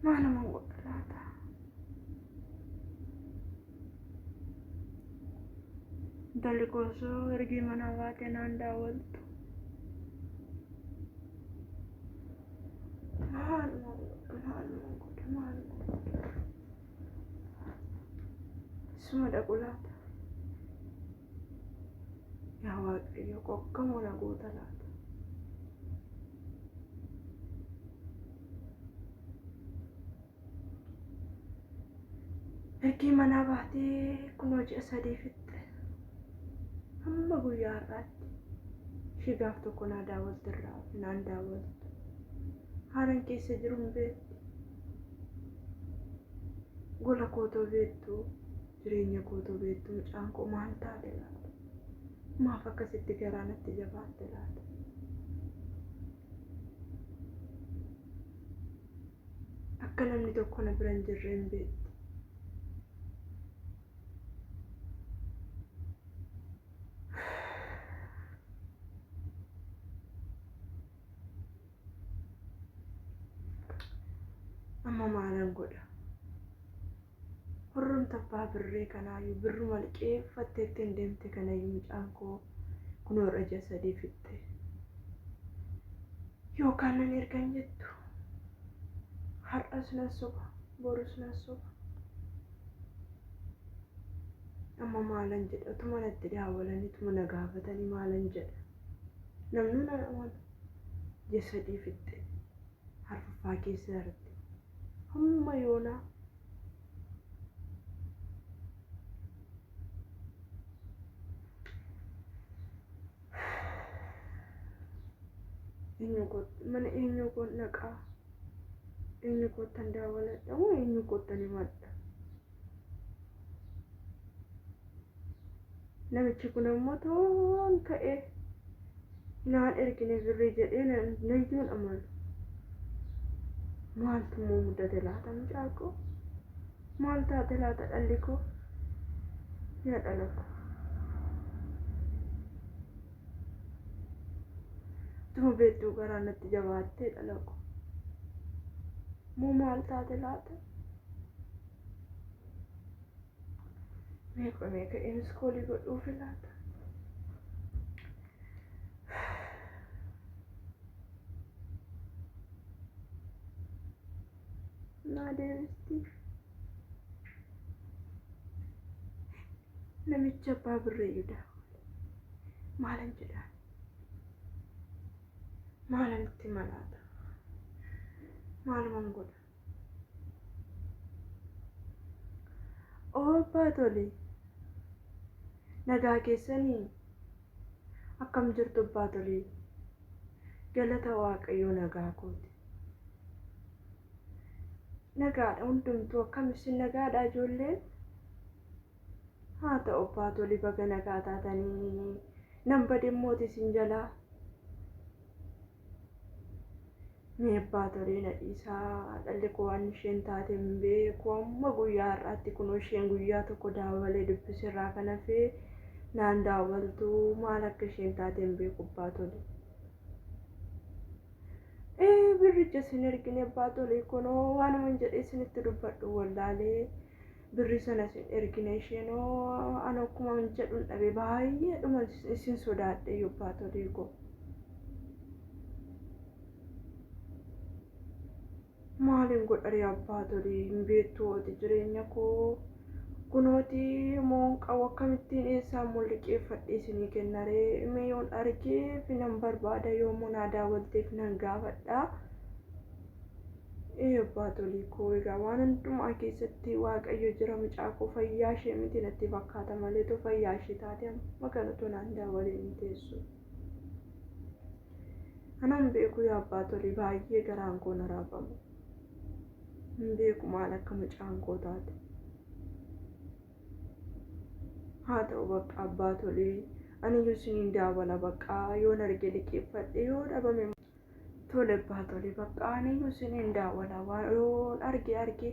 Mana manggut lata. Dali koso ergi mana wate nanda waltu. Mahal manggut. Semua dah kulata. Ya waktu yo kok kamu nak lata. Ergi mana wate kuno jasa difitte. Amma guyyaa irratti shigaaf tokko naadaa waltirraa nanda waltu. Haaran keessa jiru hin beektu. Gola kootoo beektu, jireenya kootoo beektu, mucaan koo maal taate laata? Maaf akkasitti garaa natti jabaatte laata? Akka namni tokko na bira hin jirre hin beektu. Amma maalan godha? Horroon tabbaa birree kanaayyuu birruma liqeeffatteetti hin deemte kanayyuu mucaan koo kunoo irra jasadii fitte. Yookaan nan ergan jettu har'as nan soba, borus nan soba. Amma maalan jedha? Utuma natti daawwalanii utuma na gaafatanii maalan jedha? Namni na amanu jasadii fitte harfaffaa keessa darbite. Amma yoonaa mana eenyu koo naqaa? Eenyu koottan daawwaladha moo eenyu koottan himadha? Namichi kun ammoo toon ka'ee naan ergine birrii jedhee nayyuun amanu. Maaltu moo muddate laata mucaa koo? Maal taate laata dhalli koo? Yaa dhala koo. Tuma beektuu garaa natti jabaattee dhala koo. Moo maal taate laata? Meeqa inskoolii godhuufi laata? Naa deebistii. Namicha abbaa birreeyyuu daawwate. Maalan jedhaan? Maalan itti malaata? Maaluman godha? Abbaa tole. Nagaa keessanii akkam jirtu abbaa tole? Galata Waaqayyoo nagaa kooti. Nagaadha hundumtuu akkam isin nagaadha ijoolleen? Haa ta'u abbaa tole baga nagaa taatanii nan bade immooti isin jalaa. Mee abbaa tole na dhiisaa dhalli koo waan isheen taate hin beeku. Amma guyyaa har'aatti kunoo isheen guyyaa tokko daawwalee dubbisirraa kan hafee naan daawwaltu maal akka isheen taate hin beeku abbaa tole. Birricha isin ergine abbaa tole kunoo waanuman jedhee isinitti dubbadhu wallaalee birri sana isin ergine isheenoo ana akkuma jedhuun dhabe baay'ee dhuma isin sodaadhe abbaa tole koo. Maalin godhare abbaa tole hin beektu ati jireenya koo kunooti moon qabu akkamittiin eessaan mul'iqeeffadhee isinii kennaree mee yoon argee fi nan barbaada yoommoo naa daawwalteef nan gaafadha. Abbaa tole koo egaa waan hundumaa keessatti Waaqayyo jira. Mucaa koo fayyaa ishee miti natti fakkaata malee too fayyaa ishee taate amma kanatu naan daawwalee hin teessu. Anan beeku yaa abbaa tole baay'ee garaan koo na raafamu. Hin beeku maal akka mucaan koo taate. Haa ta'u bakka abbaa tole ani iyyuu isiniin daawwala bakka yoon arge liqeeffadhe yoo dhabame tole abbaa tole bakka ani iyyuu isiniin daawwala yoon arge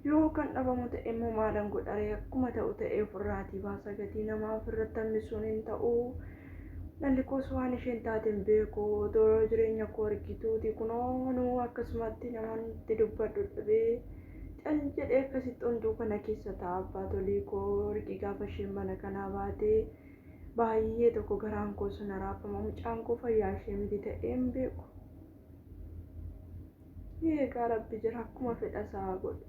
yoo kan dhabamu ta'e immoo maalan godharee akkuma ta'u ta'e ofirraatii baasa gatii namaa ofirratti hambisuun hin ta'u dhalli koos waan isheen taateen beeku odoo jireenya koo argituuti kunoo nu akkasumatti namoonni dubbadhu dhabee cal jedhee akkasitti onduu kana keessa ta'a abbaatolii koo ergi gaafa isheen mana kanaa baatee baay'ee tokko garaan koo sun raafama mucaan koo fayyaa ishee miti ta'een beeku. Eegaa rabbi jira akkuma fedha isaa godhe.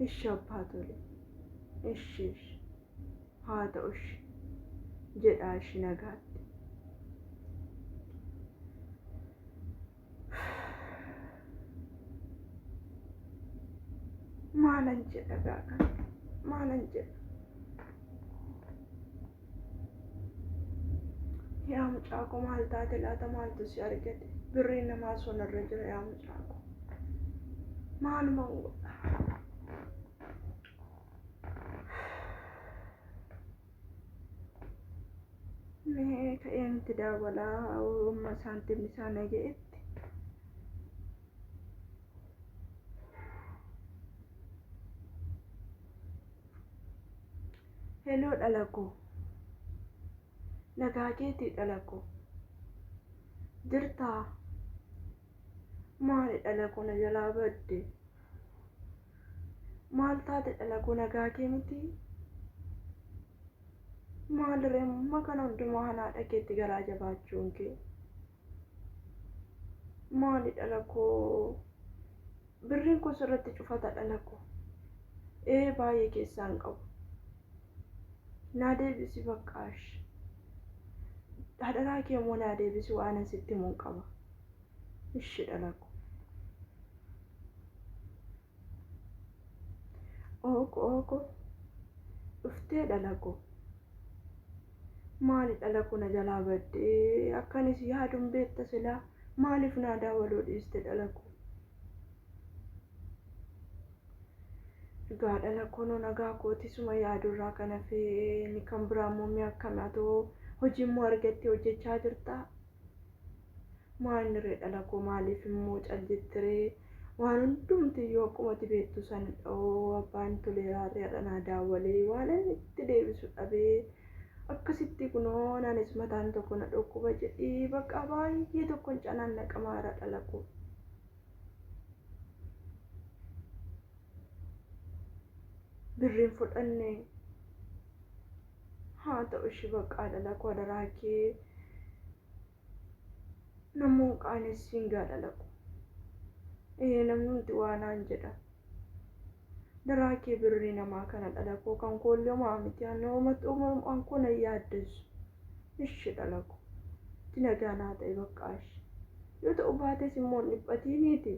Ishi abbaatolii ishi haa ta'u ishi jedhaa ishi nagaatti. Maalan jedha gaaga maalan jedha. Yaa mucaa koo maal taate laata maaltu si argate birriin namaa sun irra jira yaa mucaa koo maaluma godha. Mee ka'een itti dabalaa amma saantimni isaa naga'etti. Heloo dhala koo nagaa keetii dhala koo jirtaa maali dhala koo na jalaa badde maal taate dhala koo nagaa kee miti maal reemma kana hundumaa haadha keetti garaa jabaachuun kee maali dhala koo birriin koo sirratti cufata dhala koo baay'ee keessaan qabu naa deebisi baqqaash. Dhadhaa kee immoo naa deebisi waan asitti himuun qaba. Ishi dhala koo. Ooko dhuftee dhala koo. Maali dhala koo na jalaa baddee akkanis yaaduun beekta silaa maaliif naa daawaluu dhiiste dhala koo. Egaa dhala koo nagaa kootisuma yaadurraa kana fee ni kan biraa muumee akkanaatoo hojii immoo argattee hojjechaa jirtaa. Maalni ree dhala koo maaliif immoo caljettiree waan hundumti yoo akkuma beektu san abbaan toleeraa reedhanaa daawwalee waan inni itti deebisu dhabee akkasitti kunoo naanis mataan tokko na dhukkuba jedhii bakka baay'ee tokkoon canaan naqamaara dhala koo. Birriin fudhannee haa ta'u ishi baqqaa dhala koo adaraa kee namoon qaanessiin gaa dhala koo. Namni hundi waanaan jedha. Daraa kee birrii namaa kana dhala koo kan koollee maamiti uumamaan kun yaaddeessu. Ishi dhala koo. Dinagaa naa ta'e baqqaashi. Yoo ta'u baates immoo dhiphatiniiti.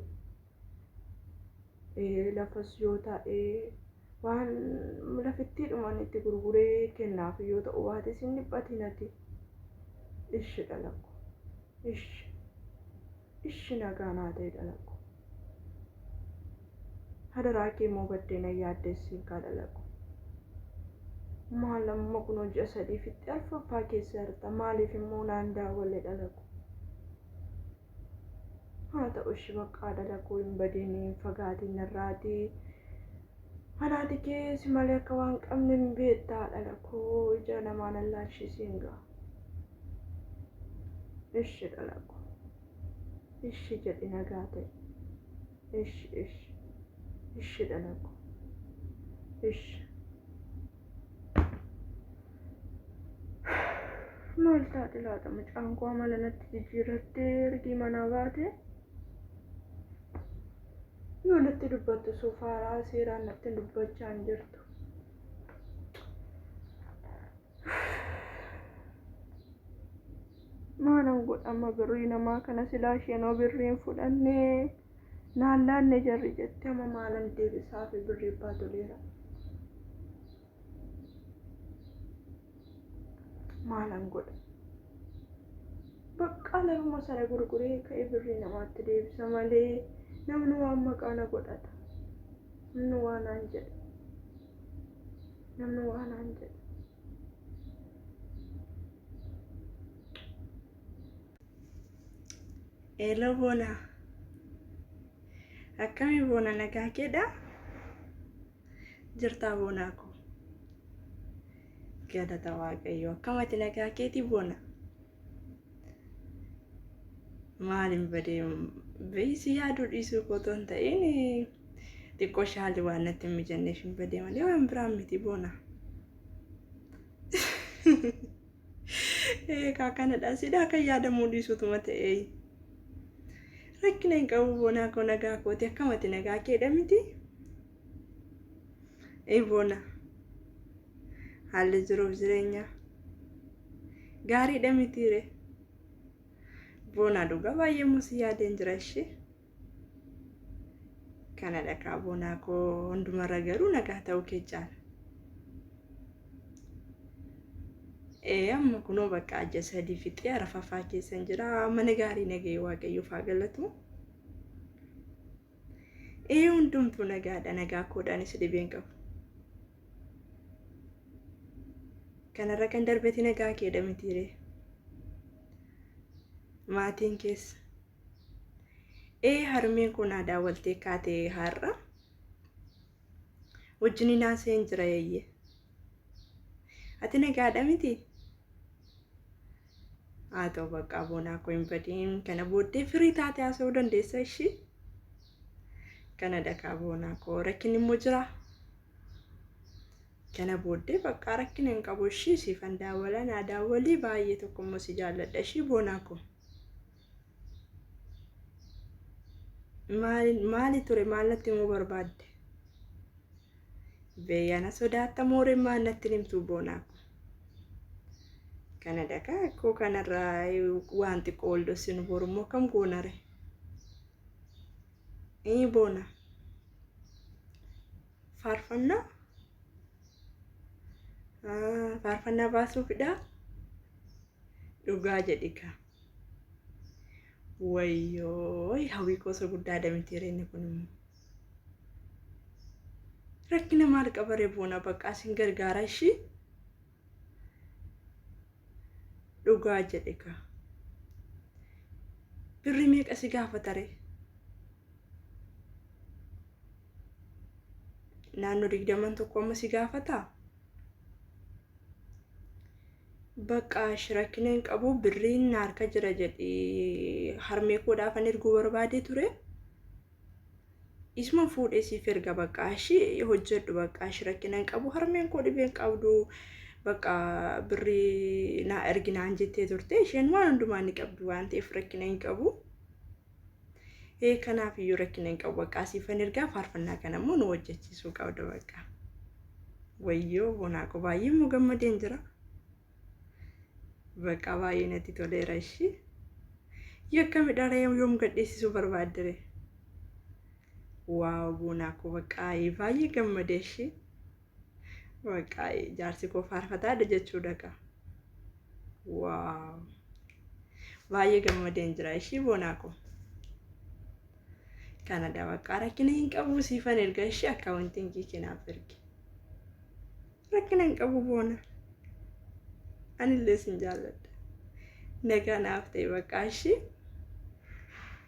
Lafas yoo ta'e waan lafitti dhuman itti gurguree kennaaf yoo ta'u baates hin dhiphatinati. Ishi dhala koo. Ishi nagaa naa ta'e dhala koo. Hadaraa kee immoo baddee na yaaddeessiin kaa dhala koo. Maal amma kun hojii sadiifitti alfaffaa keessa jirta maaliif immoo naan daawwalle dhala koo. Haa ta'u ishi baqqaa dhala koo hin badin hin fagaatin irraatii. Hanaati keessa malee akka waan qabne hin beektaa dhala koo ija namaan allaalchisiin gaa. Ishi dhala koo. Ishi jedhi nagaa ta'e. Ishi dhala koo. Ishi. Maal taate laata mucaan koo amala natti jijjiirrattee ergi manaa baate. Yoo natti dubbattu sofaaraa seeraan natti dubbachaa hin jirtu. Maalan godhama birrii namaa kana silaa isheenoo birriin fudhannee naan laanne jarri jettee amma maalan deebisaa fi birrii abbaa toleera. Maalan godha. Bakka lafuma sana gurguree ka'ee birrii namaatti deebisa malee namni waan maqaana godhata. Namni waanaan jedha. Hello bona. Akkami bona nagaa keedha? Jirtaa bonaa koo. galata waaqayyo akkamati nagaa keetii boona maalin badee beeysi yaaduu dhiisuu qotoon ta'in xiqqoo shaalli waan natti hin mijanneef hin badee malee waan biraan miti boona kanadha sidaa kan yaadamuu dhiisutuma ta'ee rakkina hin qabu boonaa koo nagaa kooti akkamati nagaa keedha miti boona haalli jiruuf jireenya gaariidha mitiire boonaa dhugaa baay'ee musi yaadeen jira ishee kanadha kaa boonaa koo hundumarra garuu nagaa ta'uu kee jaala amma kunoo bakka ajja sadii fixee arafafaa keessan jira mana gaarii nagee waaqayyoof haa galatu hundumtuu nagaadha nagaa koodhaanis dhibeen qabu kanarra kan darbeti nagaa keedha mitiire maatiin keessa harmeen kun aadaa waltee kaatee har'a wajjin naaseen jira yeeyye ati nagaadha miti haa ta'u bakka boonaa koo hin badiin kana booddee firii taate haasa'uu dandeessa ishii kanadha kaa boonaa koo rakkinni immoo jira kana booddee bakka rakkina hin qabu ishii siifan daawwalan daawwalii baay'ee tokko immoo si jaalladha ishii boonaa koo maali ture maal natti immoo barbaadde beeyana sodaatta mooreen maal natti himtuu boonaa koo kanadha kaa koo kanarraa waan xiqqoo ol dhossinu borummoo kam goonare boona faarfannaa baasuufidha dhugaa jedhika wayyoo hawwii koosa guddaadha mitiire inni kun immoo rakkina maal qabaree boona bakka asin gargaara ishii dhugaa jedhika birri meeqa si gaafatare naannoo 21 amma si gaafata bakka rakkina hin qabu birriin harka jira jedhee harmee koodhaafan erguu barbaadee ture isma fuudhee siif erga bakka ishii hojjedhu bakka rakkina hin qabu harmeen koo dhibeen qabdu bakka birrii na erginaan jettee turte isheen waan hundumaa ni qabdu waan ta'eef rakkina hin qabu kanaaf iyyuu rakkina hin qabu bakka siifan ergaa faarfannaa kana immoo nu hojjechiisuu qabda bakka wayyoo boonaa koo baay'ee immoo gammadeen jira bakka baay'ee natti toleera ishii yakka midhaara yoom gadhiisisuu barbaaddere waaw boonaa koo bakka baay'ee gammadee ishii bakka jaarsi koo faarfataadha jechuudha ka waaw baay'ee gammadeen jira ishii boonaa koo kanadha bakka rakkina hin qabu siifan erga ishii akkaawuntiin kee kanaaf ergi rakkina hin qabu boona anillee sin jaalladha nagaa naaf ta'e bakka ishii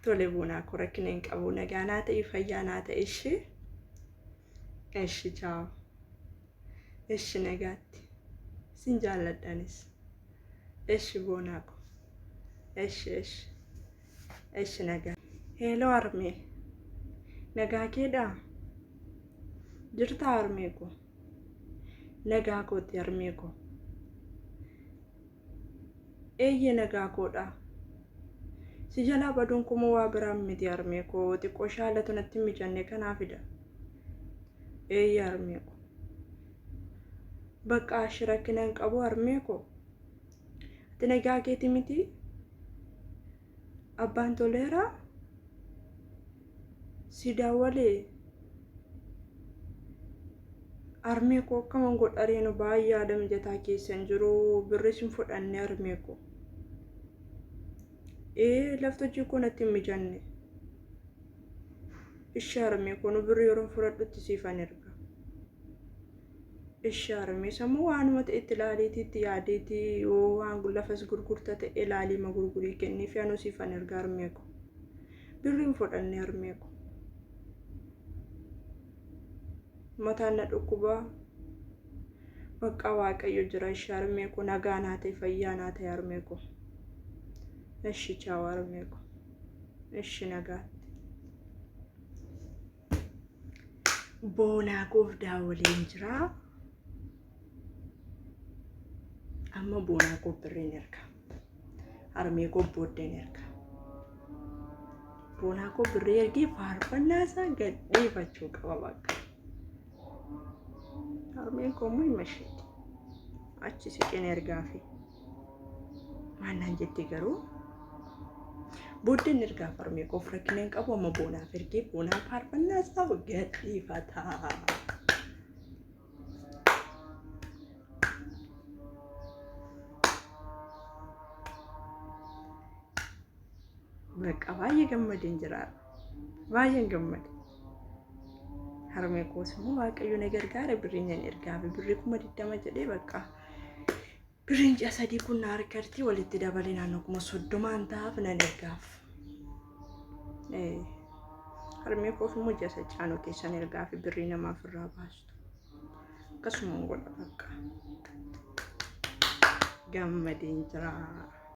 tole boonaa koo rakkina hin qabu nagaa naa ta'e fayyaa naa ta'e ishii chaaw ishii nagaatti sin jaalladhanis ishii boonaa koo ishii nagaa hello armee nagaa keedha jirta armee koo nagaa kooti armee koo nagaa koodha si jalaa baduun kuma waa biraan miti armee koo xiqqoo shaalatu natti mijanne kanaafidha armee koo bakka rakkina hin qabu armee koo ati nagaa keeti miti abbaan toleera si daawwalee armee koo akkaman godhareenu baay'ee yaada mijataa keessan jiru birri sin fudhanne armee koo laftojii koo natti mijanne ishee armee koo nu birri yeroo fudhadhutti siifan erga ishee armee sammuu waanuma ta'etti ilaaliitiitti yaadeetii yoo waan lafas gurgurta ta'e ilaalii ma gurgurii kenniif yaanuu siifan erga armee koo birriin fudhanne armee koo mataan na dhukkuba bakka waaqayyo jira harmee koo nagaa naa ta'e fayyaa naa ta'e harmee koo. Eshi chaaw harmee koo. Eshi nagaa. Boonaa gooftaa waliin jira. Amma boonaa koo birreen erga. Harmee koo booddeen erga. Boonaa koo birree ergee faarfannaa isaa gadhiifachuu qaba bakka. Harmeen koo immoo hima isheeti. Achi siqeen ergaa fi maannaan jetti garuu booddeen ergaa harmee koo rakkineen qabu amma boonaaf ergee boonaa faarfannaa isaa gadhiifata. Bakka baay'ee gammadeen jira. Baay'een gammade. Harmee koos immoo waaqayyo na gargaara birriin ergaa fi birrii 20 jedhee bakka birriin 3 kun na harkatti walitti dabalee naannoo 30 ta'aaf nan ergaaf. Harmee koos immoo 6 caanoo keessan ergaa fi birrii namaaf irraa baastu. Akkasuma godha bakka. Gammadeen jira.